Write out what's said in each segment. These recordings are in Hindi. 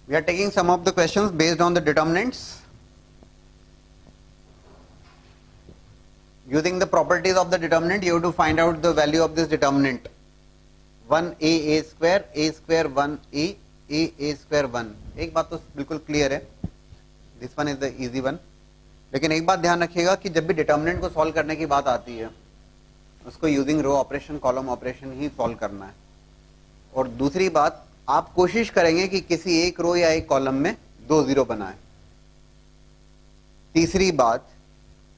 We are taking some of the questions based on the determinants. Using the properties of the determinant, you have to find out the value of this determinant. 1a square 1a square 1. एक बात तो बिल्कुल क्लियर है, this one is the easy one. लेकिन एक बात ध्यान रखिएगा कि जब भी डिटर्मिनेंट को सॉल्व करने की बात आती है, उसको using row operation column operation ही सॉल्व करना है. और दूसरी बात, आप कोशिश करेंगे कि किसी एक रो या एक कॉलम में 2 जीरो बनाए. तीसरी बात,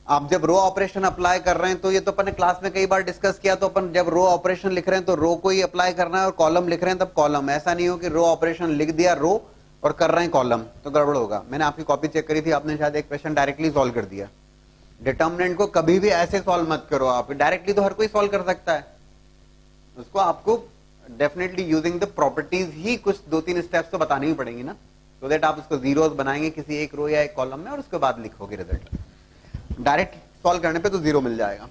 आप जब रो ऑपरेशन अप्लाई कर रहे हैं तो ये तो अपन ने क्लास में कई बार डिस्कस किया, तो अपन जब रो ऑपरेशन लिख रहे हैं तो रो को ही अप्लाई करना है और कॉलम लिख रहे हैं तब कॉलम. ऐसा नहीं हो कि रो ऑपरेशन लिख दिया रो और कर रहे हैं कॉलम, तो गड़बड़ होगा. मैंने आपकी कॉपी चेक करी थी, आपने शायद एक क्वेश्चन डायरेक्टली सॉल्व कर दिया. डिटर्मिनेंट को कभी भी ऐसे सॉल्व मत करो आप. डायरेक्टली तो हर कोई सॉल्व कर सकता है, उसको आपको डेफिनेटली यूजिंग द प्रॉपर्टीज ही कुछ 2-3 स्टेप्स तो बतानी ही पड़ेंगी ना, तो दैट आप उसको जीरोस बनाएंगे किसी एक रो या एक कॉलम में और उसके बाद लिखोगे रिजल्ट. डायरेक्ट सॉल्व करने पे तो जीरो मिल जाएगा.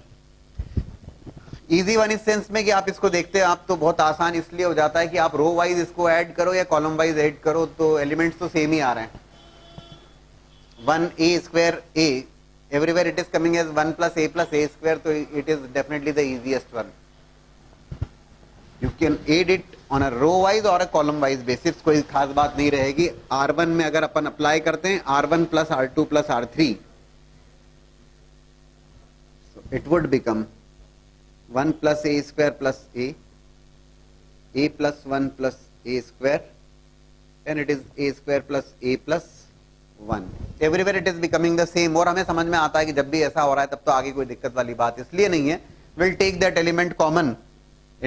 इजी वन इस सेंस में कि आप इसको देखते हैं आप तो बहुत आसान इसलिए हो जाता है कि आप रो वाइज इसको ऐड करो या कॉलम वाइज ऐड करो तो एलिमेंट्स तो सेम ही आ रहे हैं. 1a square a, everywhere it is coming as 1 + a square, तो it is definitely the easiest one. You can add it on a row wise और अ कॉलम वाइज बेसिस, कोई खास बात नहीं रहेगी. R1 में अगर अपन अप्लाई करते हैं R1 + R2 + R3, it would become 1 + a square + a plus 1 + a square, and it is a square plus a plus 1. Everywhere it is becoming the same. और हमें समझ में आता है कि जब भी ऐसा हो रहा है तब तो आगे कोई दिक्कत वाली बात इसलिए नहीं है. We'll take that element common.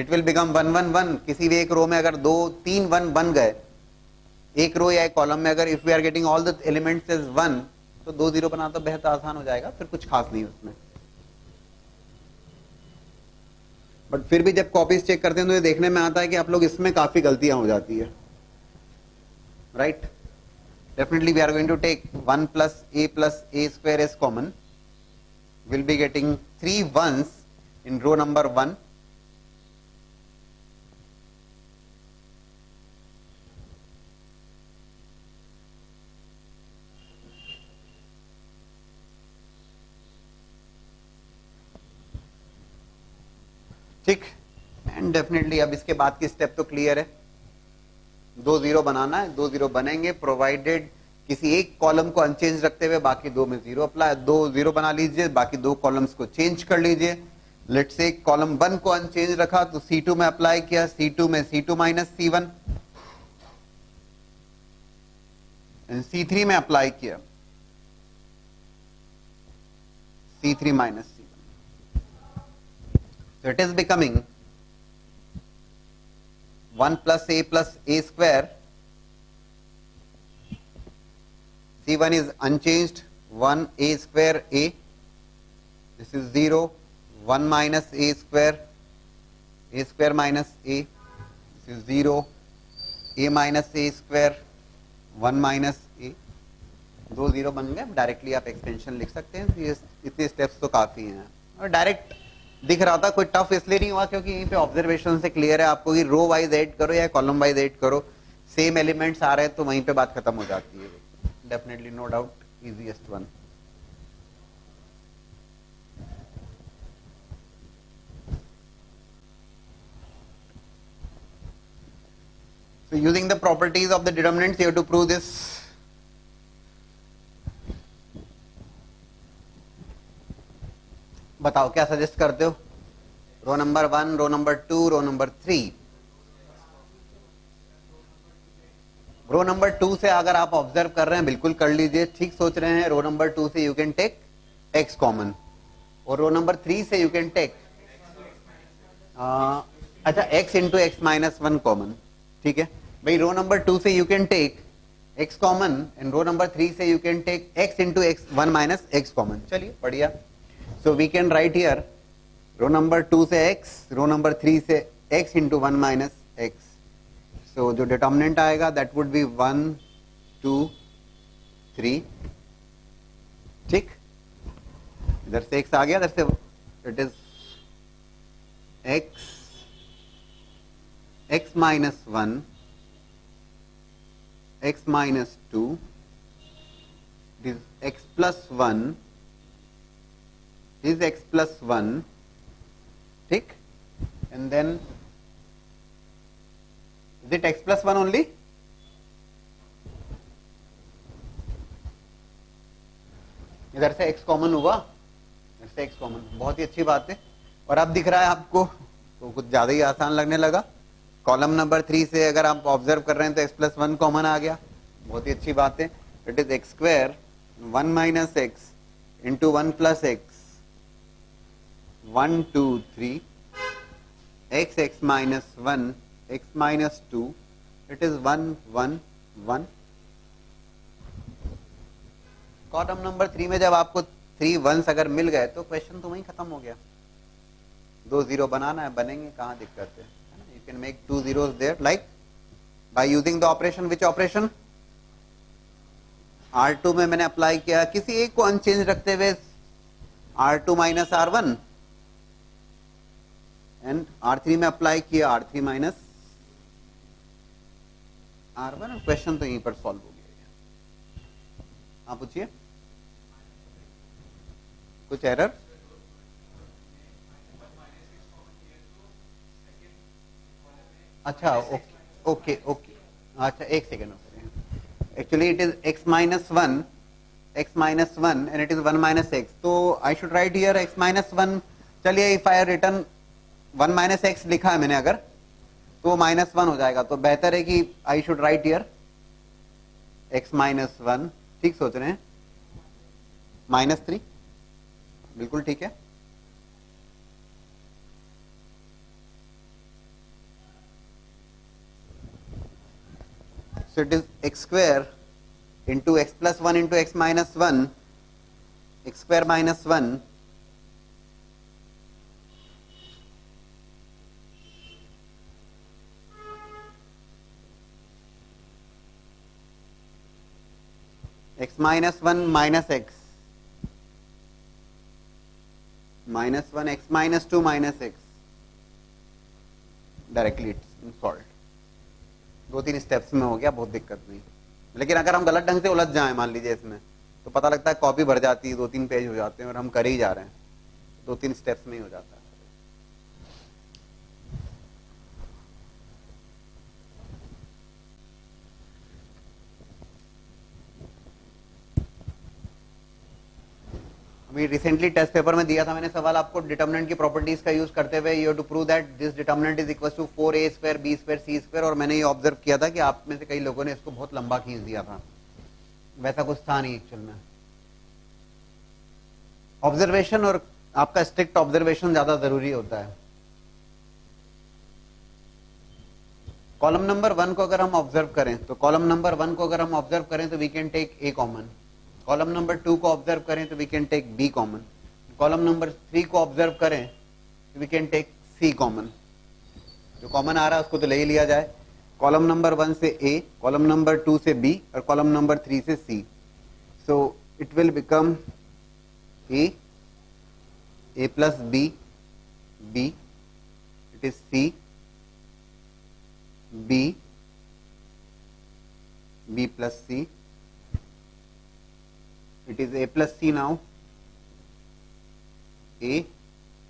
It will become 1 1 1. किसी भी एक रो में अगर 2-3 1 बन गए, एक रो या एक कॉलम में अगर if we are getting all the elements as 1, तो 2 0 बनाना तो बेहद आसान हो जाएगा, फिर कुछ खास नहीं उसमें. बट फिर भी जब कॉपीज चेक करते हैं तो ये देखने में आता है कि आप लोग इसमें काफी गलतियां हो जाती है. Right, definitely we are going to take 1 + a square is common. We'll be getting 3 ones in row number 1. ठीक, एंड डेफिनेटली अब इसके बाद की स्टेप तो क्लियर है. 2 0 बनाना है, 2 0 बनेंगे प्रोवाइडेड किसी एक कॉलम को अनचेंज रखते हुए बाकी 2 में 0 अप्लाई. 2 0 बना लीजिए, बाकी 2 कॉलम्स को चेंज कर लीजिए. लेट्स से कॉलम 1 को अनचेंज रखा तो C2 में अप्लाई किया, C2 में C2 - C1, C3 में अप्लाई किया C3 - C1. So it is becoming 1 + a square. C1 is unchanged, 1a square a. This is 0. 1 - a square minus a. This is 0. a minus a square, 1 minus a. 2 0 बन गए. डायरेक्टली आप एक्सटेंशन लिख सकते हैं. ये इतने स्टेप्स तो काफी हैं. और डायरेक्ट दिख रहा था, कोई टफ इसलिए नहीं हुआ क्योंकि यहीं पे ऑब्जर्वेशन से क्लियर है आपको कि रो वाइज ऐड करो या कॉलम वाइज ऐड करो, सेम एलिमेंट्स आ रहे हैं तो वहीं पे बात खत्म हो जाती है. Definitely no doubt easiest one. So using the properties of the determinants you have to prove this. बताओ क्या सजेस्ट करते हो? Row number 1, row number 2, row number 3. Row number 2 से अगर आप ऑब्जर्व कर रहे हैं बिल्कुल कर लीजिए, ठीक सोच रहे हैं. रो नंबर 2 से you can take x common, और रो नंबर 3 से यू कैन टेक अच्छा x × x - 1 कॉमन. ठीक है भाई, रो नंबर 2 से you can take x common and row number 3 से you can take x × x 1 - x common. चलिए बढ़िया. So we can write here row number 2 से x, row number 3 से x × 1 - x. So जो determinant आएगा that would be 1 2 3. ठीक, इधर से x आ गया, इधर से it is x - 1 x minus 2, this x plus 1, this x plus 1, ठीक, and then is it x plus 1 only? इधर से x कॉमन हुआ, इधर से x कॉमन, बहुत ही अच्छी बात है। और अब दिख रहा है आपको तो कुछ ज्यादा ही आसान लगने लगा। कॉलम नंबर 3 से अगर आप ऑब्जर्व कर रहे हैं तो x प्लस 1 कॉमन आ गया, बहुत ही अच्छी बात है। It is x square 1 minus x into 1 plus x 1 2 3 x x minus 1 x minus 2, it is 1 1 1। Column number 3 में जब आपको 3 वंस अगर मिल गए तो क्वेश्चन तो वहीं खत्म हो गया। 2 जीरो बनाना है, बनेंगे, कहाँ दिक्कत है। You can make 2 zeros there like by using the operation, which operation? R2 में मैंने अप्लाई किया, किसी एक को अनचेंज रखते हुए R2 minus R1, and R3 में अप्लाई किया R3 माइनस R1, क्वेश्चन तो यहीं पर सॉल्व हो गया। आप पूछिए, कुछ एरर? अच्छा ओके ओके, अच्छा एक second, actually it is x minus 1 and it is 1 minus x, तो I should write here x minus 1। चलिए if I return 1 minus x लिखा है मैंने अगर, तो माइनस 1 हो जाएगा, तो बेहतर है कि आई should write here x minus 1। ठीक सोच रहे हैं, माइनस 3, बिल्कुल ठीक है। So it is x square into x plus 1 into x minus 1, x square minus 1 x minus 1 minus x minus 1 x minus 2 minus x, directly it's solved। 2-3 steps में हो गया, बहुत दिक्कत नहीं। लेकिन अगर हम गलत ढंग से उलझ जाएं मान लीजिए इसमें, तो पता लगता है कॉपी भर जाती है, 2-3 पेज हो जाते हैं और हम कर ही जा रहे हैं, 2-3 स्टेप्स में ही हो जाता है। अभी रिसेंटली टेस्ट पेपर में दिया था मैंने सवाल आपको, डिटर्मिनेंट की प्रॉपर्टीज का यूज करते हुए you have to prove that this determinant is equal to 4a square b square c square, और मैंने ये ऑब्जर्व किया था कि आप में से कई लोगों ने इसको बहुत लंबा खींच दिया था, वैसा कुछ था नहीं एक्चुअल में। ऑब्जर्वेशन और आपका स्ट्रिक्ट ऑब्जर्वेशन ज्यादा जरूरी होता है। कॉलम नंबर 1 को अगर हम ऑब्जर्व करें तो we can take a common, column number 2 को ऑब्जर्व करें तो we can take b common, column number 3 को ऑब्जर्व करें तो we can take c common. जो कॉमन आ रहा है उसको तो ले ही लिया जाए। कॉलम नंबर 1 से a, कॉलम नंबर 2 से b और कॉलम नंबर 3 से c, so it will become a plus b, it is c, b plus c, it is a plus c now, a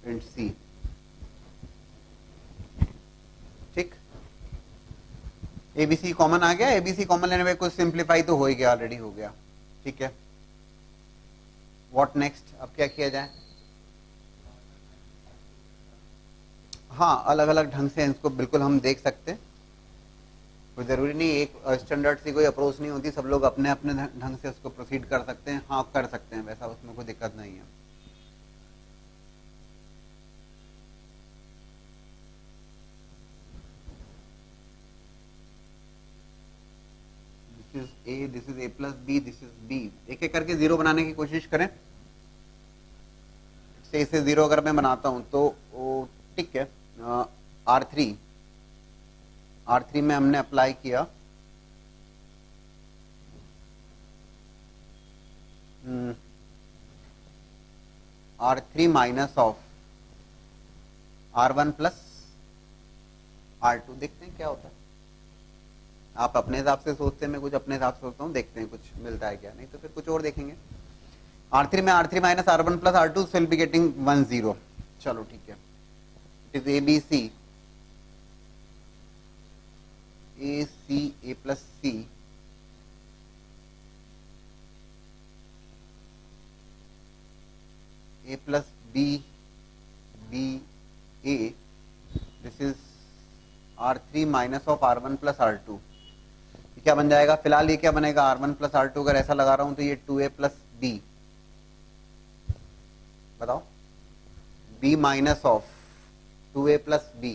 and c। ठीक, abc कॉमन आ गया, abc कॉमन लेने में कुछ सिंप्लीफाई तो हो ही गया, ऑलरेडी हो गया। ठीक है, व्हाट नेक्स्ट, अब क्या किया जाए? हाँ, अलग अलग ढंग से इसको बिल्कुल हम देख सकते हैं, कोई जरूरी नहीं एक स्टैंडर्ड सी कोई अप्रोच नहीं होती, सब लोग अपने अपने ढंग से उसको प्रोसीड कर सकते हैं। हाँ कर सकते हैं वैसा, उसमें कोई दिक्कत नहीं है। This is a, this is a plus b, this is b। एक एक करके जीरो बनाने की कोशिश करें। इसे जीरो अगर मैं बनाता हूं तो ठीक है, R3 में हमने अप्लाई किया R3 minus of R1 plus R2, देखते हैं क्या होता है। आप अपने हिसाब से सोचते हैं, मैं कुछ अपने हिसाब से सोचता हूँ, देखते हैं कुछ मिलता है क्या, नहीं तो फिर कुछ और देखेंगे। R3 में R3 minus R1 plus R2 will be getting 1 0। चलो ठीक है, it is ABC A plus C A plus B A, this is R3 minus of R1 plus R2। क्या बन जाएगा, फिलहाल ये क्या बनेगा, R1 प्लस R2, अगर ऐसा लगा रहा हूं तो ये 2A प्लस B, बताओ, B minus of 2A plus B,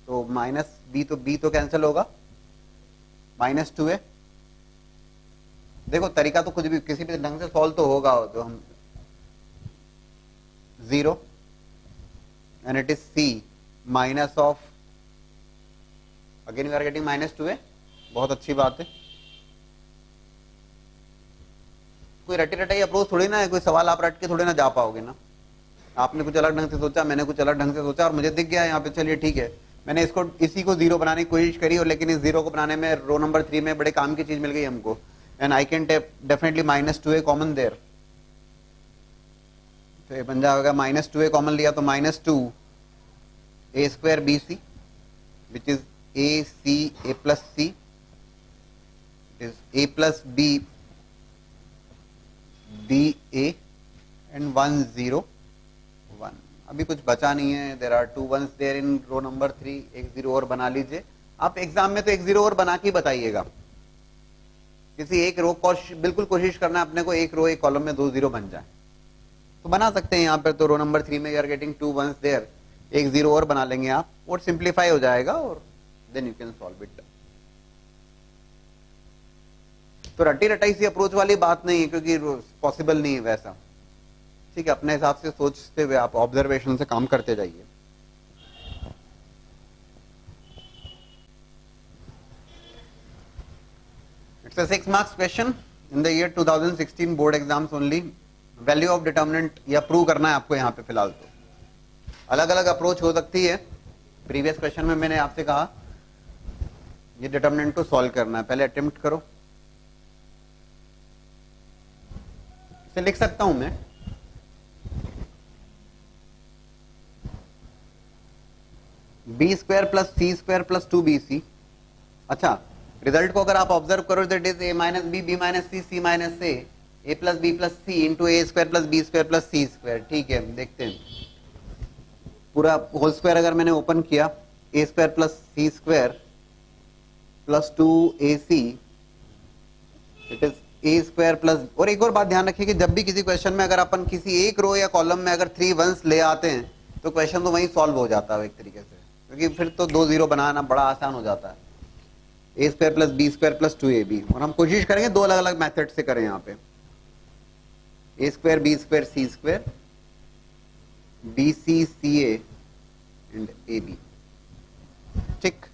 तो माइनस B तो कैंसिल होगा, माइनस 2A। देखो तरीका तो कुछ भी किसी भी ढंग से सॉल्व तो होगा, तो हम 0 and it is C minus of, again we are getting minus 2A, बहुत अच्छी बात है। कोई रटी रटाई अप्रोच थोड़ी ना है, कोई सवाल आप रट के थोड़ी ना जा पाओगे ना, आपने कुछ अलग ढंग से सोचा, मैंने कुछ अलग ढंग से सोचा और मुझे दिख गया यहाँ पे, चलिए ठीक है, मैंने इसी को 0 बनाने की कोशिश करी, और लेकिन इस 0 को बनाने में रो नंबर 3 में बड़े काम की चीज मिल गई हमको, and I can take definitely minus 2A common there, तो ये बन जाएगा माइनस 2A कॉमन लिया तो minus 2 A square BC which is A plus C is A plus B A and 1 0 1। अभी कुछ बचा नहीं है, there are 2 1s there in row number 3, एक 0 और बना लीजिए। आप एग्जाम में तो एक 0 और बना के बताइएगा, किसी एक रो बिल्कुल कोशिश करना है अपने को, एक रो एक कॉलम में 2 0 बन जाए, तो बना सकते हैं यहाँ पर। तो रो नंबर 3 में you are getting 2 1s there, एक 0 और बना लेंगे आप, और सिंप्लीफाई हो जाएगा, और then you can solve it. तो रटी रटाई सी अप्रोच वाली बात नहीं है, क्योंकि पॉसिबल नहीं है वैसा, ठीक है। अपने हिसाब से सोचते हुए आप ऑब्जर्वेशन से काम करते जाइए। It's a 6 marks question in the year 2016 board exams only. Value of determinant या प्रूव करना है आपको यहाँ पे फिलहाल। तो अलग अलग अप्रोच हो सकती है। प्रीवियस क्वेश्चन में मैंने आपसे कहा ये डिटर्मिनेंट को सॉल्व करना है, पहले अटेम्प्ट करो। इसे लिख सकता हूं मैं, b square plus c square plus 2bc। अच्छा, रिजल्ट को अगर आप ऑब्जर्व करो that is a minus b minus c minus a plus b plus c into a square plus b square plus c square. ठीक है, देखते हैं पूरा होल स्क्वायर अगर मैंने ओपन किया, a square plus c square plus 2ac, it is a square plus. और एक और बात ध्यान रखिए कि जब भी किसी क्वेश्चन में अगर अपन किसी एक रो या कॉलम में अगर 3 1s ले आते हैं तो क्वेश्चन तो वहीं सॉल्व हो जाता है एक तरीके से, क्योंकि फिर तो 2 0 बनाना बड़ा आसान हो जाता है। A square plus b square plus 2ab, और हम कोशिश करेंगे 2 अलग अलग मेथड से करें यहाँ पे, a square b square c square b c c and a b. ठीक,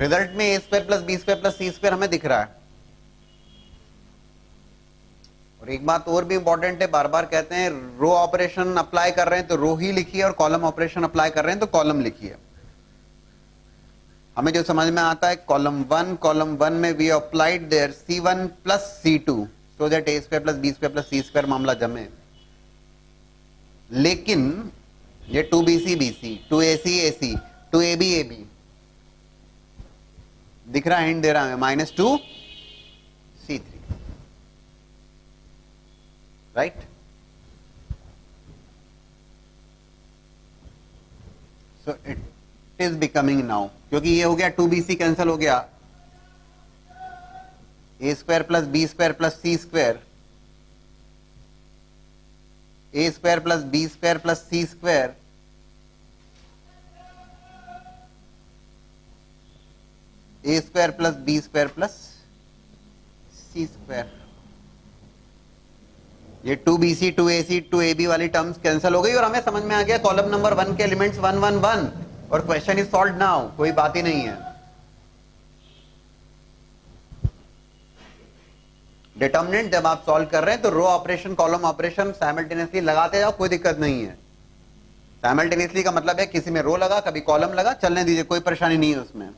रिजल्ट में a square plus b square plus c square हमें दिख रहा है। और एक बात और भी इंपॉर्टेंट है, बार बार कहते हैं रो ऑपरेशन अप्लाई कर रहे हैं तो रो ही लिखिए, और कॉलम ऑपरेशन अप्लाई कर रहे हैं तो कॉलम लिखिए। हमें जो समझ में आता है कॉलम वन में we applied there C1 plus C2 so that a square plus b square plus c square मामला जमे। लेकिन ये 2bc bc 2ac ac 2ab ab दिख रहा है, हिंट दे रहा है -2 C3, right. So it is becoming now, क्योंकि ये हो गया 2bc कैंसिल हो गया, a square plus b square plus c square, a square plus b square plus c square, a square plus b square plus c square. ये 2bc 2ac 2ab वाली टर्म्स कैंसिल हो गई और हमें समझ में आ गया कॉलम नंबर 1 के एलिमेंट्स 1 1 1, और क्वेश्चन इज सॉल्व्ड नाउ, कोई बात ही नहीं है। डिटर्मिनेंट जब आप सॉल्व कर रहे हैं तो row operation column operation simultaneously लगाते जाओ, कोई दिक्कत नहीं है। साइमल्टेनियसली का मतलब है किसी में रो लगा, कभी कॉलम लगा, चलने दीजिए, कोई परेशानी नहीं है उसमें।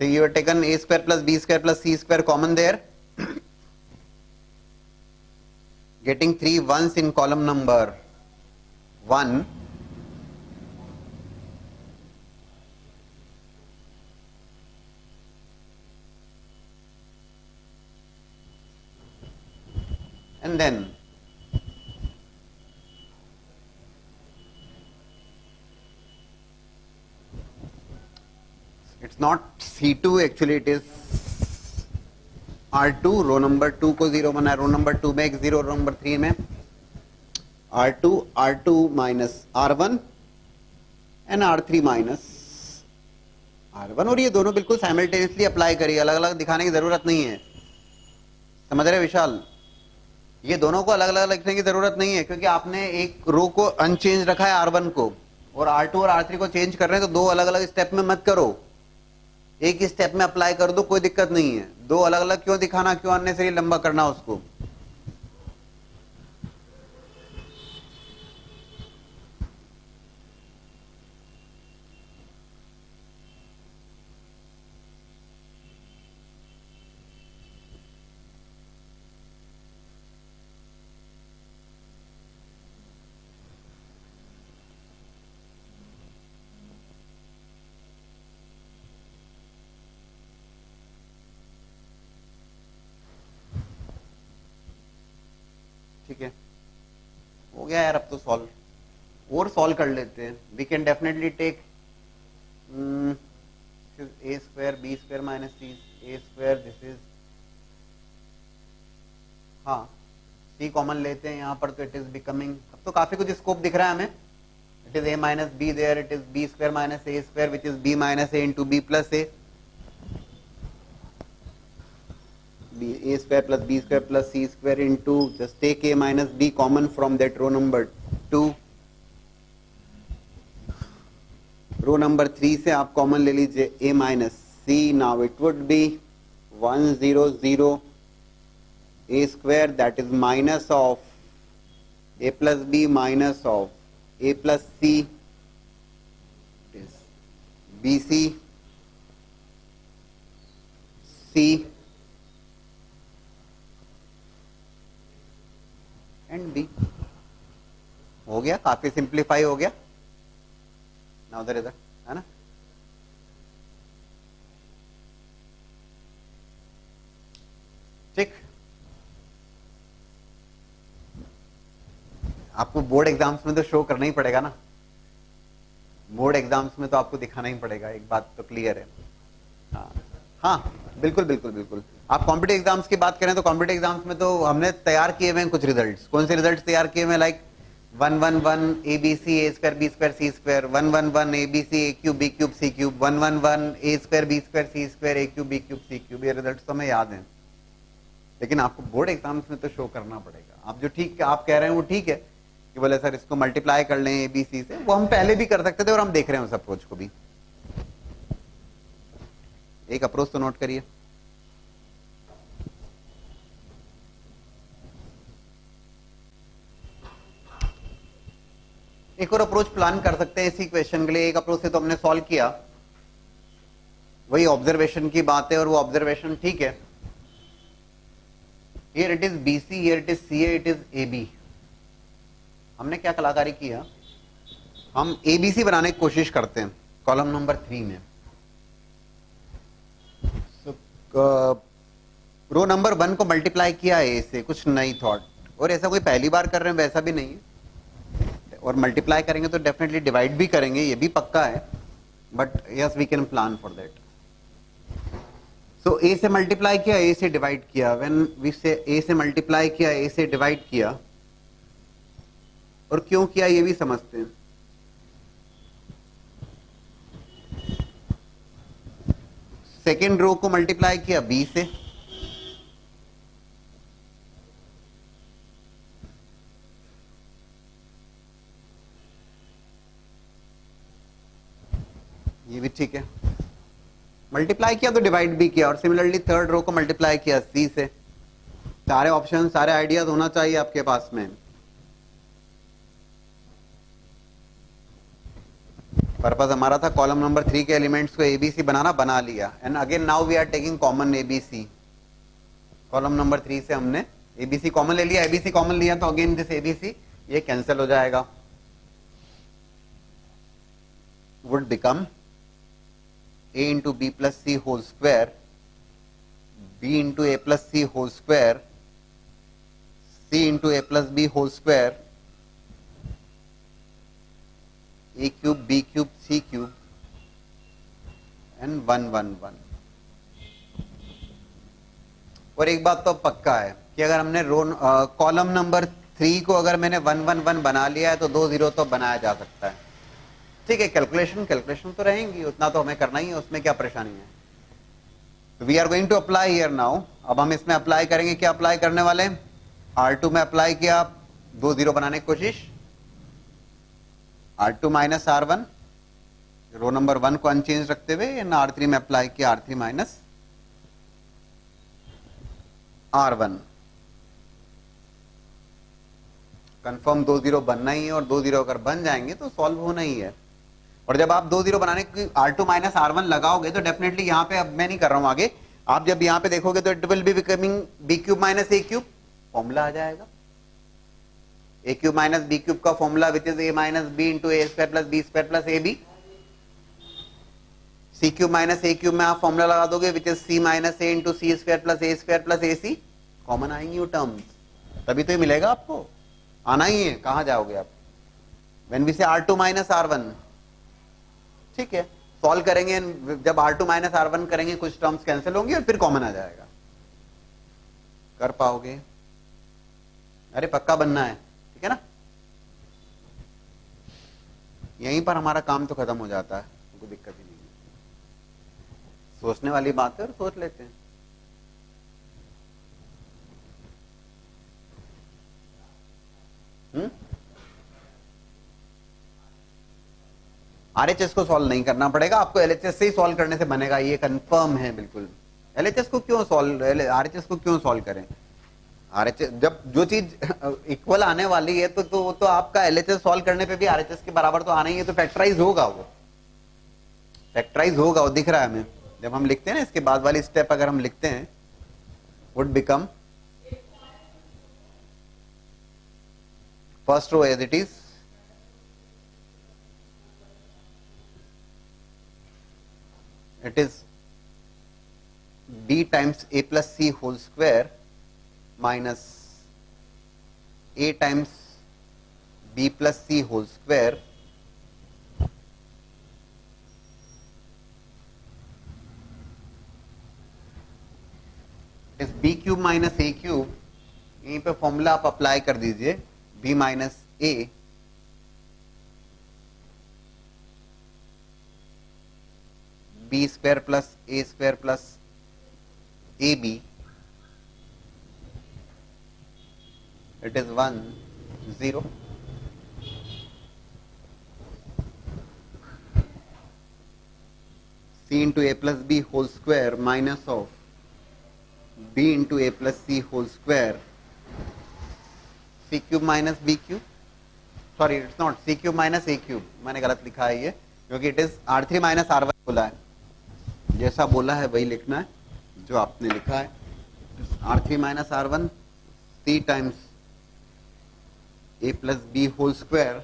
So you have taken a square plus b square plus c square common there, getting 3 ones in column number 1. And then it's not C2, actually it is R2. Row number 2 को 0 बना, रो नंबर 2 में एक 0, रो नंबर 3 में R2 minus R1 and R3 minus R1। और ये दोनों बिल्कुल साइमल्टेनियसली अप्लाई करिए, अलग अलग दिखाने की जरूरत नहीं है। समझ रहे विशाल? ये दोनों को अलग अलग लिखने की जरूरत नहीं है, क्योंकि आपने एक रो को अनचेंज रखा है R1 को, और R2 और R3 को चेंज कर रहे हैं, तो दो अलग अलग स्टेप में मत करो, एक ही स्टेप में अप्लाई कर दो, कोई दिक्कत नहीं है। दो अलग अलग क्यों दिखाना, क्यों अननेसेसरी लंबा करना उसको। ठीक है, हो गया यार, अब तो सॉल्व और सॉल्व कर लेते हैं। We can definitely take a square b square minus c a square, this is, हाँ सी कॉमन लेते हैं यहाँ पर, तो इट इज बिकमिंग, अब तो काफी कुछ स्कोप दिख रहा है हमें। It is a minus b there, it is b square minus a square which is b minus a into b plus a, a square plus b square plus c square into, just take a minus b common from that row number 2, row number 3 से आप कॉमन ले लीजिए a minus c. Now it would be 1 0 0 a square, that is minus of a plus b minus of a plus c, it is bc c and b. हो गया, काफी सिंप्लीफाई हो गया। नाउ द रिजल्ट, है ना? ठीक, आपको बोर्ड एग्जाम्स में तो शो करना ही पड़ेगा ना, बोर्ड एग्जाम्स में तो आपको दिखाना ही पड़ेगा, एक बात तो क्लियर है। हाँ हाँ, बिल्कुल बिल्कुल बिल्कुल। आप कॉम्पिटिटिव एग्जाम्स की बात करें तो कॉम्पिटिटिव एग्जाम्स में तो हमने तैयार किए हुए हैं कुछ रिजल्ट्स। कौन से रिजल्ट्स तैयार किए हुए हैं? Like 111 a b c a square b square c square, 111 a b c a cube b cube c cube, 111 a square b square c square a cube b cube c cube. ये रिजल्ट्स तो हमें याद हैं, लेकिन आपको बोर्ड एग्जाम्स में तो शो करना पड़ेगा। आप जो ठीक आप कह रहे हैं वो ठीक है कि बोले सर इसको मल्टीप्लाई कर लें ए बी सी से, वो हम पहले भी कर सकते थे और हम देख रहे हैं उस अप्रोच को भी। एक अप्रोच तो नोट करिए, एक और अप्रोच प्लान कर सकते हैं इसी क्वेश्चन के लिए। एक अप्रोच से तो हमने सॉल्व किया, वही ऑब्जर्वेशन की बात है और वो ऑब्जर्वेशन ठीक है। Here it is bc, here it is ca, it is ab. हमने क्या कलाकारी किया, हम एबीसी बनाने की कोशिश करते हैं कॉलम नंबर 3 में। रो नंबर 1 को मल्टीप्लाई किया ए से, कुछ नई थॉट, और ऐसा कोई पहली बार कर रहे हैं वैसा भी नहीं है, और मल्टीप्लाई करेंगे तो डेफिनेटली डिवाइड भी करेंगे, ये भी पक्का है, but yes we can plan for that. So a से मल्टीप्लाई किया, ए से डिवाइड किया, व्हेन वी से ए से मल्टीप्लाई किया, ए से डिवाइड किया, और क्यों किया ये भी समझते हैं। सेकेंड रो को मल्टीप्लाई किया बी से, मल्टीप्लाई किया तो डिवाइड भी किया, और सिमिलरली थर्ड रो को मल्टीप्लाई किया सी से। सारे ऑप्शन, सारे आइडियाज होना चाहिए आपके पास में। पर्पस हमारा था कॉलम नंबर 3 के एलिमेंट्स को एबीसी बनाना, बना लिया। And again now we are taking common abc. Column number 3 से हमने एबीसी कॉमन ले लिया। एबीसी कॉमन लिया तो अगेन दिस एबीसी ये कैंसिल हो जाएगा, would become a into b plus c whole square, b into a plus c whole square, c into a plus b whole square, a cube, b cube, c cube, and 1 1 1। और एक बात तो पक्का है कि अगर हमने रो कॉलम नंबर 3 को अगर मैंने 1 1 1 बना लिया है तो 2 0 तो बनाया जा सकता है। ठीक है, कैलकुलेशन तो रहेंगी, उतना तो हमें करना ही है, उसमें क्या परेशानी है। We are going to apply here now. अब हम इसमें अप्लाई करेंगे, क्या अप्लाई करने वाले हैं? R2 में अप्लाई किया, 2 0 बनाने की कोशिश, R2 माइनस R1, रो नंबर 1 को अनचेंज रखते हुए, R3 में अप्लाई किया R3 माइनस R1। कंफर्म 2 0 बनना ही है, और 2 0 अगर बन जाएंगे तो सॉल्व होना ही है। और जब आप 2 0 बनाने की R2 माइनस R1 लगाओगे तो डेफिनेटली यहां पे, अब मैं नहीं कर रहा हूं आगे, आप जब यहां पे देखोगे तो it will be becoming b cube minus a cube, formula आ जाएगा a cube minus b cube का formula which is a minus b into a square plus b square plus a b. C cube minus a cube में आप फॉर्मूला लगा दोगे which is c minus a into c square plus a c. Common आएंगी वो टर्म्स, तभी तो ये मिलेगा आपको, आना ही है, कहां जाओगे आप। व्हेन वी से R2 माइनस R1, ठीक है, सॉल्व करेंगे, जब R2 माइनस R1 करेंगे कुछ टर्म्स कैंसिल होंगी और फिर कॉमन आ जाएगा। कर पाओगे? अरे पक्का बनना है, ठीक है ना। यहीं पर हमारा काम तो खत्म हो जाता है, कोई दिक्कत ही नहीं है। सोचने वाली बात है और सोच लेते हैं। आरएचएस को सॉल्व नहीं करना पड़ेगा आपको, एलएचएस से ही सॉल्व करने से बनेगा, ये कंफर्म है बिल्कुल। एलएचएस को क्यों सॉल्व, आरएचएस को क्यों सॉल्व करें? आरएचएस जब जो चीज इक्वल आने वाली है तो आपका एलएचएस सॉल्व करने पे भी आरएचएस के बराबर तो आना ही है, तो फैक्टराइज होगा, वो फैक्टराइज होगा, वो दिख रहा है हमें। जब हम लिखते हैं ना, इसके बाद वाली स्टेप अगर हम लिखते हैं, would become first row as it is, it is b times a plus c whole square minus a times b plus c whole square is b cube minus a cube। यहीं पे फॉर्मूला आप अप्लाई कर दीजिए, b minus a b square plus a square plus a b, it is 1 0। C into a plus b whole square minus of b into a plus c whole square, c cube minus b cube, sorry it's not c cube minus a cube, मैंने गलत लिखा है ये, क्योंकि it is R3 minus R1 बोला है, जैसा बोला है वही लिखना है जो आपने लिखा है। R3 minus R1 c times a plus b whole square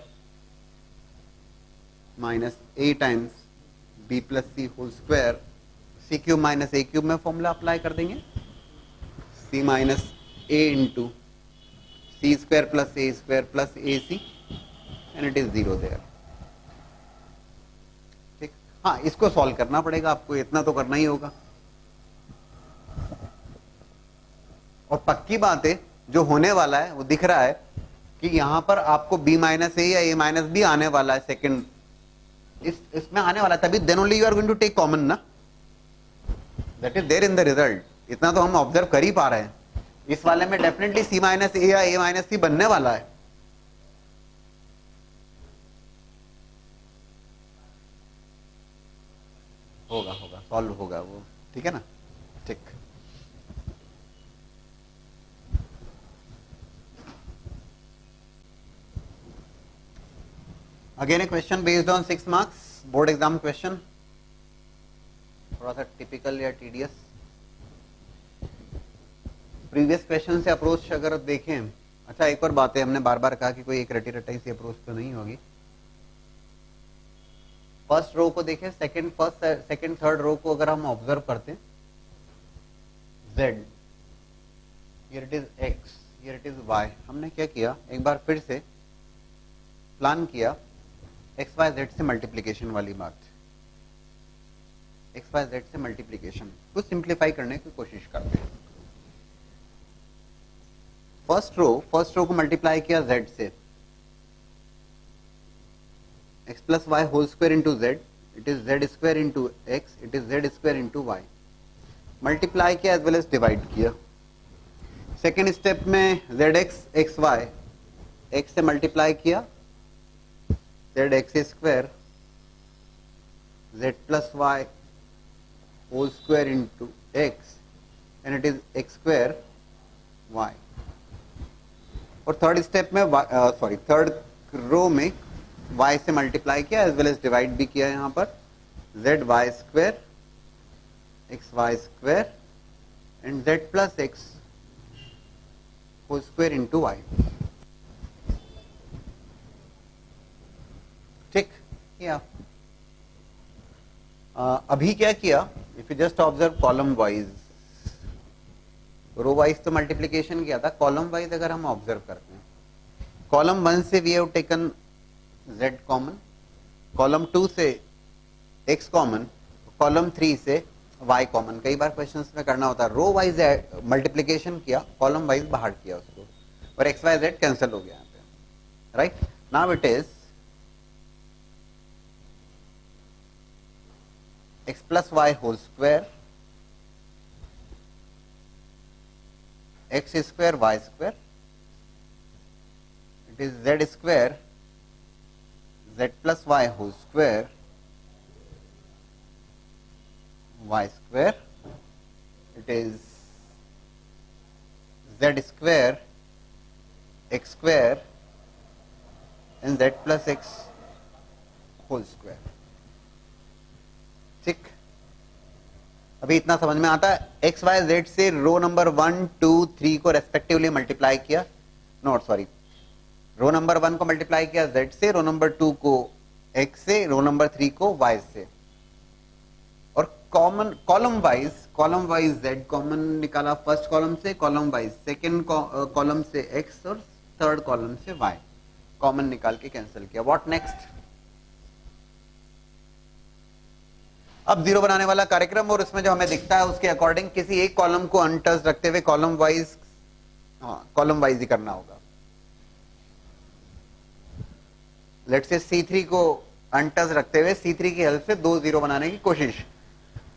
minus a times b plus c whole square, c cube minus a cube में फॉर्मूला अप्लाई कर देंगे, c minus a into c square plus a c, and it is 0 there. हाँ, इसको सॉल्व करना पड़ेगा आपको, इतना तो करना ही होगा। और पक्की बात है, जो होने वाला है वो दिख रहा है कि यहां पर आपको b माइनस ए या a माइनस बी आने वाला है, सेकंड इसमें आने वाला है, तभी then only you are going to take common ना, that is there in the result. इतना तो हम ऑब्जर्व कर ही पा रहे हैं, इस वाले में डेफिनेटली c माइनस ए या a माइनस सी बनने वाला है। होगा होगा सॉल्व होगा वो, ठीक है ना। ठीक, again A question based on 6 marks, board exam question, थोड़ा सा टिपिकल या टीडियस। प्रीवियस क्वेश्चन से अप्रोच अगर देखें, अच्छा एक और बात है, हमने बार बार कहा कि कोई एक रटी रटाई सी अप्रोच तो नहीं होगी। फर्स्ट रो को देखें, सेकंड थर्ड रो को अगर हम ऑब्जर्व करते हैं, z, here it is x, here it is y, हमने क्या किया, एक बार फिर से प्लान किया एक्स वाई जेड से मल्टीप्लीकेशन वाली बात, एक्स वाई जेड से मल्टीप्लीकेशन को सिंप्लीफाई करने की कोशिश करते हैं। फर्स्ट रो को मल्टीप्लाई किया z से, x plus y whole square into z, it is z square into x, it is z square into y, multiply किया एज वेल एज डिवाइड किया। सेकेंड स्टेप में z x x y, x से मल्टीप्लाई किया, z x square z plus y whole square into x, and it is x square y. और थर्ड स्टेप में थर्ड रो में y से मल्टीप्लाई किया एज वेल एज डिवाइड भी किया, यहां पर z y square x y square and z plus x whole square into y. ठीक किया। अभी क्या किया, if you just observe column wise, row wise तो मल्टीप्लीकेशन किया था, कॉलम वाइज अगर हम ऑब्जर्व करते हैं, कॉलम 1 से we have taken z common, column 2 से x कॉमन, कॉलम 3 से y कॉमन। कई बार क्वेश्चंस में करना होता है, रो वाइज मल्टीप्लीकेशन किया, कॉलम वाइज बाहर किया उसको, और x y z कैंसिल हो गया यहाँ पे, right. Now it is x plus y whole square x square y square, it is z square z plus y whole square y square, it is z square x square and z plus x whole square। ठीक, अभी इतना समझ में आता है। एक्स वाई जेड से रो नंबर 1 2 3 को रेस्पेक्टिवली मल्टीप्लाई किया, रो नंबर 1 को मल्टीप्लाई किया z से, रो नंबर 2 को x से, रो नंबर 3 को y से, और कॉलम वाइज z कॉमन निकाला फर्स्ट कॉलम से, कॉलम वाइज सेकंड कॉलम से x और थर्ड कॉलम से y कॉमन निकाल के कैंसिल किया। व्हाट नेक्स्ट, अब जीरो बनाने वाला कार्यक्रम, और उसमें जो हमें दिखता है उसके अकॉर्डिंग किसी एक कॉलम को अनटच रखते हुए कॉलम वाइज ही करना होगा। लेट्स से C3 को अनटच रखते हुए C3 की हेल्प से 2 जीरो बनाने की कोशिश,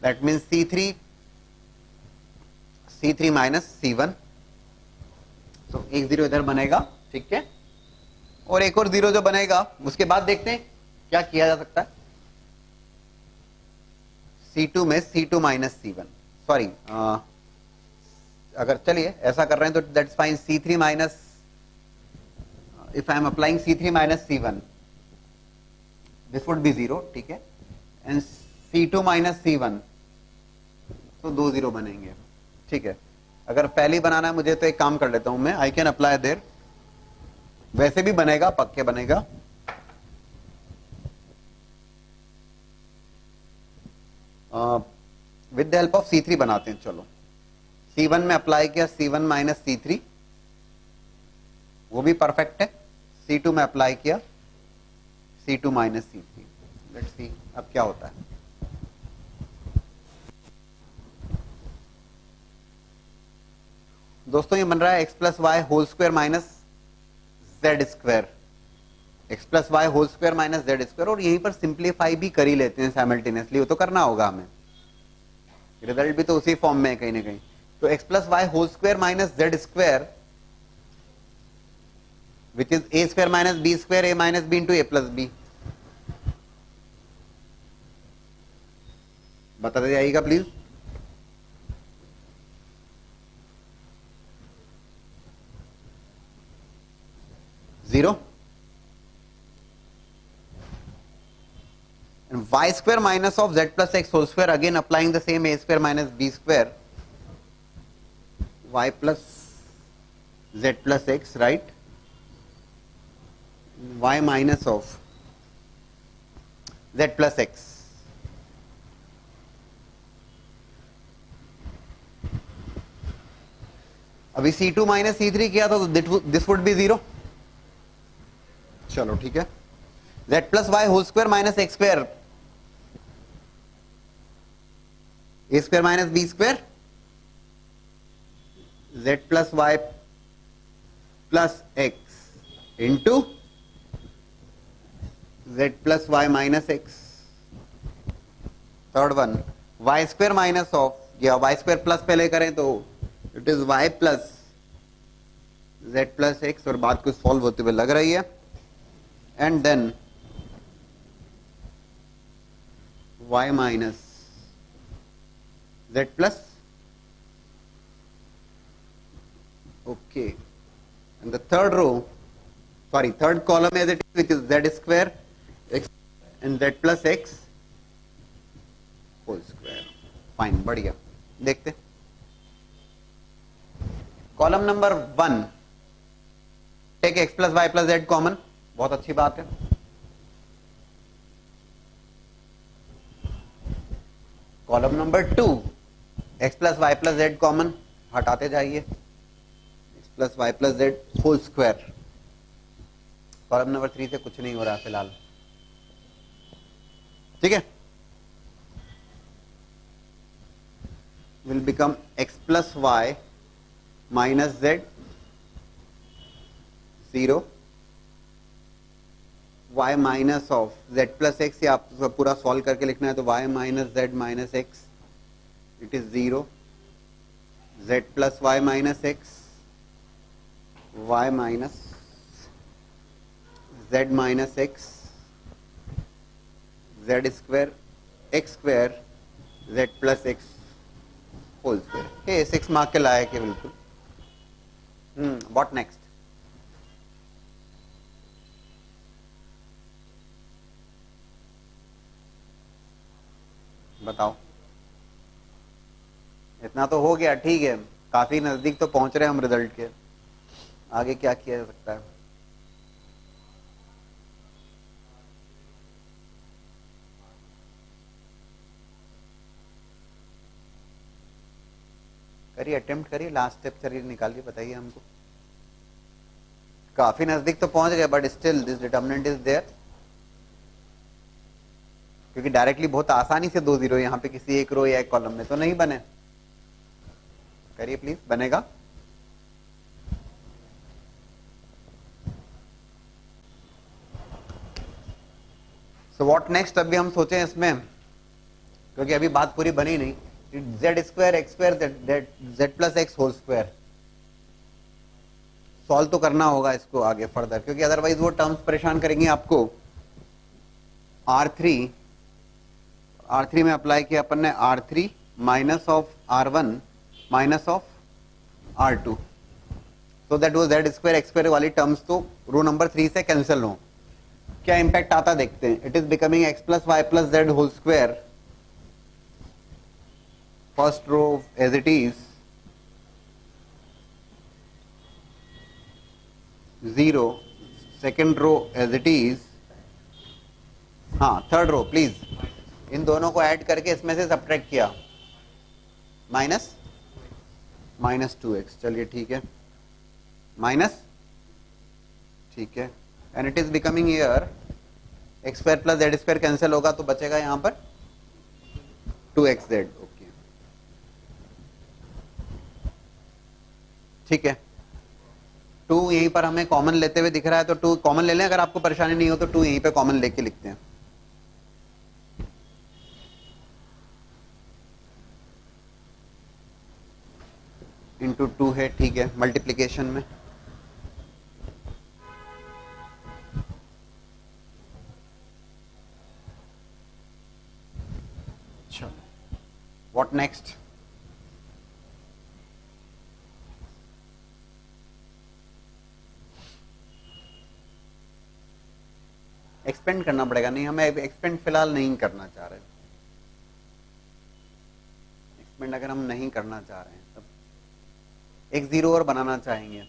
that means C3 minus C1, तो एक जीरो इधर बनेगा, ठीक है। और एक और जीरो जो बनेगा उसके बाद देखते हैं क्या किया जा सकता है। C2 में C2 माइनस C1, सॉरी अगर चलिए ऐसा कर रहे हैं तो that's fine, C3 minus, if I am applying C3 minus C1 this would be zero, ठीक है, एंड C2 माइनस C1, तो 2 जीरो बनेंगे, ठीक है। अगर पहले बनाना है मुझे तो एक काम कर लेता हूं मैं, आई कैन अप्लाई देयर, वैसे भी बनेगा, पक्के बनेगा। With the help of C3 बनाते हैं, चलो C1 में अप्लाई किया C1 माइनस C3, वो भी परफेक्ट है। C2 में अप्लाई किया C2 minus C3, let's see अब क्या होता है। दोस्तों ये बन रहा है x plus y whole square minus z square, x plus y whole square minus z square, और यहीं पर सिंप्लीफाई भी कर ही लेते हैं साइमल्टेनियसली, वो तो करना होगा हमें, रिजल्ट भी तो उसी फॉर्म में है कहीं ना कहीं। तो x plus y whole square minus z square which is a square minus b square, a minus b into a plus b, बताते जाइएगा please. Zero and y square minus of z plus x whole square, again applying the same a square minus b square, y plus z plus x, right, y minus of z plus x. अभी c2 माइनस c3 किया था तो दिस वुड बी जीरो। चलो ठीक है, z plus y whole square minus x square, a square minus b square, z plus y plus x into z plus y minus x. Third one y square minus of, या वाई स्क्वायर प्लस पहले करें तो it is y plus z plus x, और बात कुछ सॉल्व होते हुए लग रही है, and then y minus z plus, okay, and the third row, sorry, third column as it is, which is z square x and z plus x whole square. Fine, बढ़िया। देखते column number 1, take x plus y plus z common, बहुत अच्छी बात है। Column number 2, x plus y plus z common, हटाते जाइए, x plus y plus z whole square. Column number 3 से कुछ नहीं हो रहा फिलहाल, ठीक है। Will become x plus y minus z, zero, y minus of z plus x, या आप पूरा सॉल्व करके लिखना है तो y minus z minus x, it is zero, z plus y minus x, y minus z minus x, z square x square z plus x whole square. ये 6 मार्क के लायक है बिल्कुल। What next? बताओ, इतना तो हो गया, ठीक है, काफी नजदीक तो पहुंच रहे हैं हम रिजल्ट के। आगे क्या किया जा सकता है? करिए, अटेम्प्ट करिए, लास्ट स्टेप चलिए निकालिए, बताइए हमको। काफी नजदीक तो पहुंच गए, but still this determinant is there, क्योंकि डायरेक्टली बहुत आसानी से 2 जीरो यहाँ पे किसी एक रो या एक कॉलम में तो नहीं बने। करिए प्लीज, बनेगा। सो व्हाट नेक्स्ट अभी हम सोचे इसमें, क्योंकि अभी बात पूरी बनी नहीं। Z square x square z plus x whole square solve तो करना होगा इसको आगे फर्दर, क्योंकि अदरवाइज वो टर्म्स परेशान करेंगे आपको। R3 में अप्लाई किया अपन ने, R3 minus of R1 minus of R2, so that वो जेड स्क्वायर एक्स स्क्वायर वाली टर्म्स तो रो नंबर 3 से कैंसिल हो। क्या इंपैक्ट आता देखते हैं। It is becoming x plus y plus z whole square, first row as it is, 0, second row as it is, हाँ थर्ड रो प्लीज, इन दोनों को ऐड करके इसमें से सब्ट्रैक्ट किया, माइनस 2x, चलिए ठीक है, माइनस, ठीक है, and it is becoming here x square plus Z square cancel होगा तो बचेगा यहां पर 2xz, ओके, ठीक है। 2 यहीं पर हमें कॉमन लेते हुए दिख रहा है, तो 2 कॉमन ले लें, अगर आपको परेशानी नहीं हो तो 2 यहीं पे कॉमन लेके लिखते हैं। इंटू 2 है, ठीक है, मल्टीप्लीकेशन में, अच्छा व्हाट नेक्स्ट? एक्सपेंड करना पड़ेगा। नहीं, हमें एक्सपेंड फिलहाल नहीं करना चाह रहे। एक्सपेंड अगर हम नहीं करना चाह रहे हैं तब एक जीरो और बनाना चाहेंगे,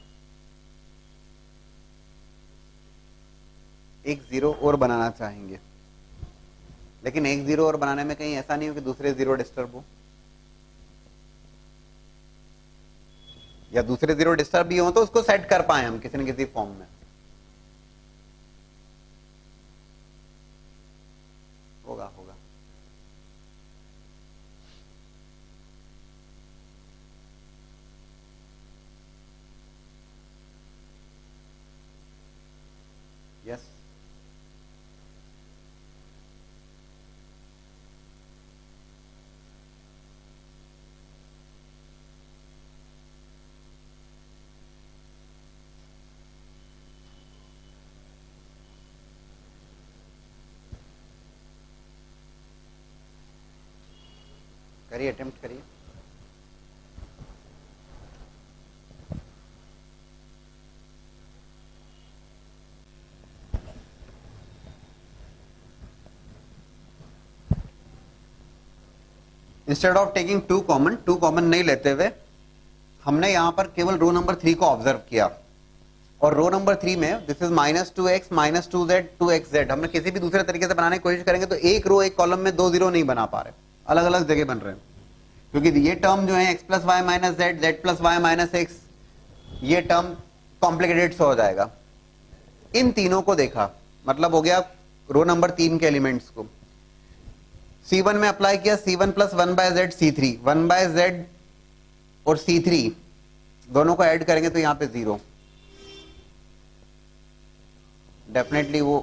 एक जीरो और बनाना चाहेंगे, लेकिन एक जीरो और बनाने में कहीं ऐसा नहीं हो कि दूसरे जीरो डिस्टर्ब हो, या दूसरे जीरो डिस्टर्ब भी हो तो उसको सेट कर पाए हम किसी न किसी फॉर्म में। होगा होगा। यस, करिए, अटेम्प्ट करिए। Instead of taking two common नहीं लेते हुए हमने यहां पर केवल रो नंबर 3 को ऑब्जर्व किया, और रो नंबर 3 में this is -2x -2z 2xz हमने किसी भी दूसरे तरीके से बनाने की कोशिश करेंगे तो एक रो एक कॉलम में 2 जीरो नहीं बना पा रहे, अलग अलग जगह बन रहे हैं, क्योंकि ये टर्म जो है x + y - z z + y - x, ये टर्म कॉम्प्लिकेटेड सा हो जाएगा। इन तीनों को देखा, मतलब हो गया रो नंबर 3 के एलिमेंट्स को C1 में अप्लाई किया, C1 + 1/z C3, 1/z और C3 दोनों को ऐड करेंगे तो यहां पे जीरो, डेफिनेटली वो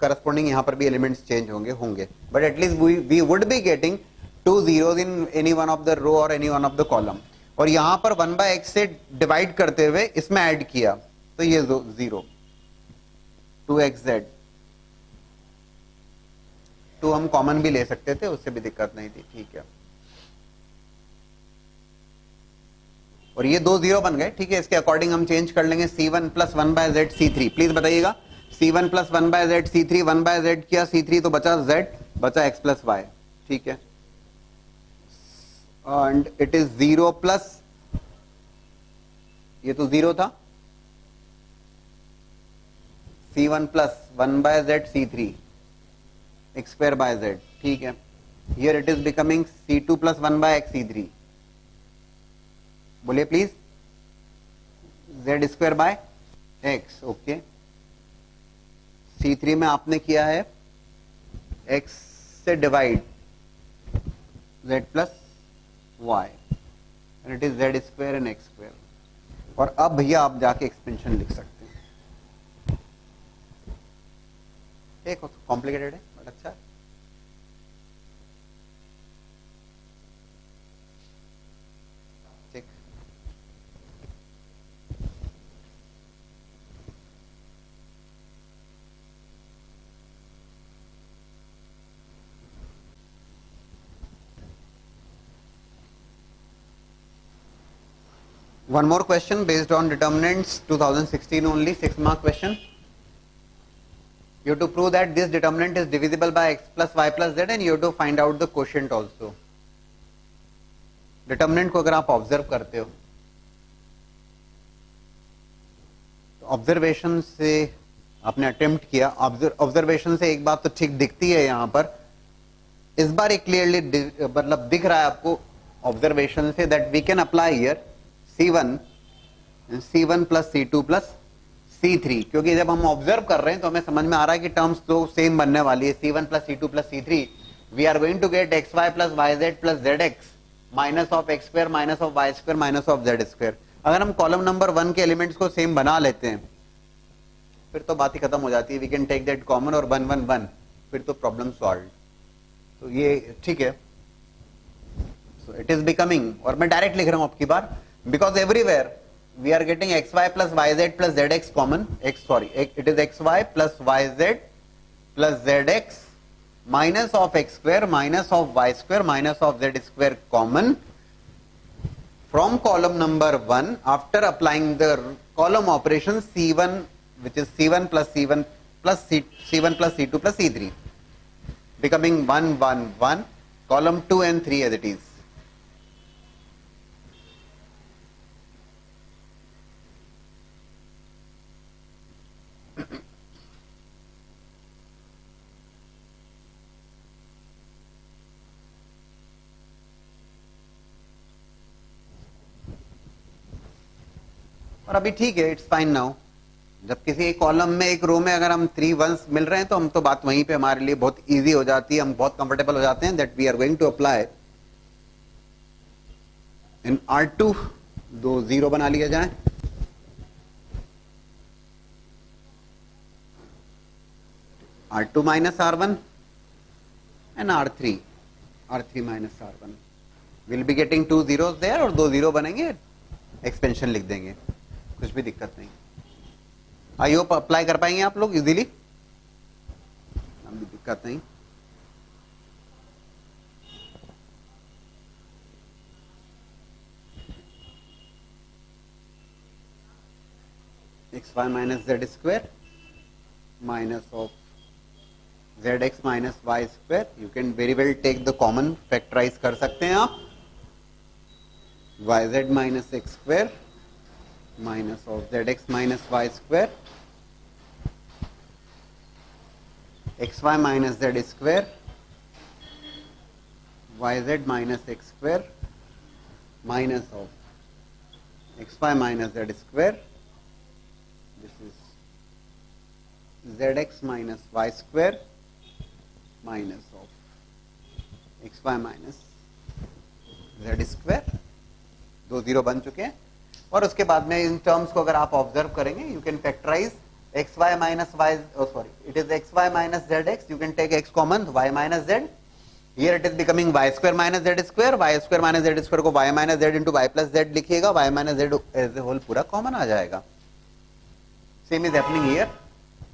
करस्पॉन्डिंग यहां पर भी एलिमेंट्स चेंज होंगे, but at least we would be getting 2 zeros in any one of the row और any one of the column, और यहां पर 1/x से डिवाइड करते हुए इसमें ऐड किया तो ये जीरो 2xz, 2 हम कॉमन भी ले सकते थे, उससे भी दिक्कत नहीं थी, ठीक है। और ये 2 जीरो बन गए, ठीक है। इसके अकॉर्डिंग हम चेंज कर लेंगे C1 + 1/z C3, प्लीज बताइएगा C1 + 1/z C3, 1/z किया C3 तो बचा z, बचा x + y, ठीक है। एंड इट इज 0 प्लस, ये तो जीरो था, C1 + 1/z C3 x²/z, ठीक है। Here it is becoming C2 + 1/x C3, बोलिए प्लीज, z²/x, ओके। C3 में आपने किया है x से divide z + y, and it is z² and x², और अब भैया आप जाके एक्सपेंशन लिख सकते हैं। एक कॉम्प्लिकेटेड है बट अच्छा है। ठीक, one more question based on determinants 2016 only, 6 mark question. You have to prove that this determinant is divisible by x + y + z, and you have to find out the quotient also. Determinant को अगर आप ऑब्जर्व करते हो तो ऑब्जर्वेशन से आपने अटेम्प्ट किया, ऑब्जर्वेशन से एक बात तो ठीक दिखती है यहां पर, इस बार एक क्लियरली मतलब दिख रहा है आपको ऑब्जर्वेशन से that we can apply here C1 + C2 + C3, क्योंकि जब हम ऑब्जर्व कर रहे हैं तो हमें समझ में आ रहा है कि टर्म्स तो सेम बनने वाली है, C1 + C2 + C3, we are going to get xy + yz + zx -(x², -(y², -(z²). अगर हम कॉलम नंबर 1 के एलिमेंट्स को सेम बना लेते हैं फिर तो बात ही खत्म हो जाती है, we can take that common और 1 1 1, फिर तो प्रॉब्लम सॉल्व। तो ये ठीक है, सो इट इज बिकमिंग, और मैं डायरेक्ट लिख रहा हूं आपकी बार, because everywhere we are getting xy + yz + zx common, it is xy + yz + zx minus of x square minus of y square minus of z square common from column number 1 after applying the column operation C1, which is C1 plus C1 plus C1 plus C2 plus C3, becoming 1 1 1, column 2 and 3 as it is. और अभी ठीक है, इट्स फाइन नाउ। जब किसी एक कॉलम में एक रो में अगर हम 3 वंस मिल रहे हैं तो हम तो बात वहीं पे हमारे लिए बहुत इजी हो जाती है, हम बहुत कंफर्टेबल हो जाते हैं that we are going to apply in R2 दो जीरो बना लिया जाए। R2 minus R1 and R3 minus R1 will be getting 2 zeros there और 2 जीरो बनेंगे, एक्सपेंशन लिख देंगे, कुछ भी दिक्कत नहीं। आई होप अप्लाई कर पाएंगे आप लोग इजीली, अभी दिक्कत नहीं। X y minus z square minus of z x minus y square, you can very well take the common, factorize कर सकते हैं आप। yz minus x square minus of zx minus y square, xy minus z square, yz minus x square minus of xy minus z square, this is zx minus y square minus of xy minus z square, 2 zero बन चुके हैं। और उसके बाद में इन टर्म्स को अगर आप ऑब्जर्व करेंगे, you can factorize x y minus y, sorry it is x y minus z x, you can take x common, y minus z, here it is becoming y square minus z square, y square minus z square को y minus z into y plus z लिखिएगा, y minus z as a whole पूरा कॉमन आ जाएगा। सेम इज हैपनिंग हियर,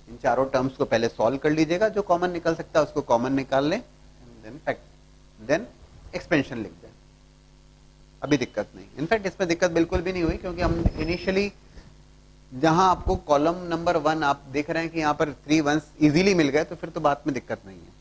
इन चारों टर्म्स को पहले सॉल्व कर लीजिएगा, जो कॉमन निकल सकता है उसको कॉमन निकाल लें, देन एक्सपेंशन लिख दें, अभी दिक्कत नहीं। इनफैक्ट इसमें दिक्कत बिल्कुल भी नहीं हुई, क्योंकि हम इनिशियली जहां आपको कॉलम नंबर 1 आप देख रहे हैं कि यहां पर 3 वंस इजीली मिल गए, तो फिर तो बात में दिक्कत नहीं है।